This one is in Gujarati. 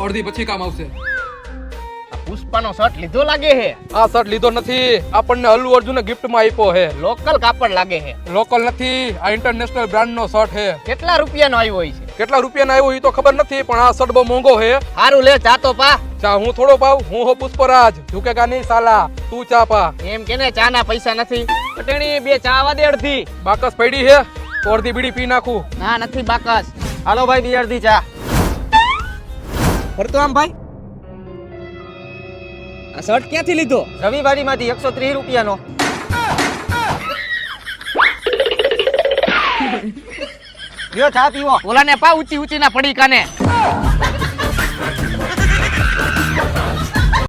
અડધી પછી કામ આવશે. પુષ્પાનો શર્ટ લીધો લાગે હે. આ શર્ટ લીધો નથી, આપણને અલ્લુ અર્જુને ગિફ્ટમાં આપ્યો હે. લોકલ કાપડ લાગે હે. લોકલ નથી, આ ઇન્ટરનેશનલ બ્રાન્ડનો શર્ટ હે. કેટલા રૂપિયાનો આવ્યો હોય છે? કેટલા રૂપિયાનો આવ્યો એ તો ખબર નથી, પણ આ શર્ટ બહુ મોંઘો હે. હારું લે ચા તો પા. ચા હું થોડો પાવ, હું હો પુષ્પરાજ, ઝુકેગા નહીં સાલા. તું ચા પા. એમ કેને ચા ના પૈસા નથી. પટેણી બે ચા આવા દે અડધી. બાકસ પડી હે તો અડધી બીડી પી નાખું. ના નથી બાકસ. હાલો ભાઈ બે અડધી ચા. ફરતો આમ ભાઈ, આ શર્ટ ક્યાંથી લીધો? રવિવારીમાંથી 130 રૂપિયાનો. લ્યો ચા પીવો. ઓલાને પા ઊંચી ઊંચી ના પડી કાને.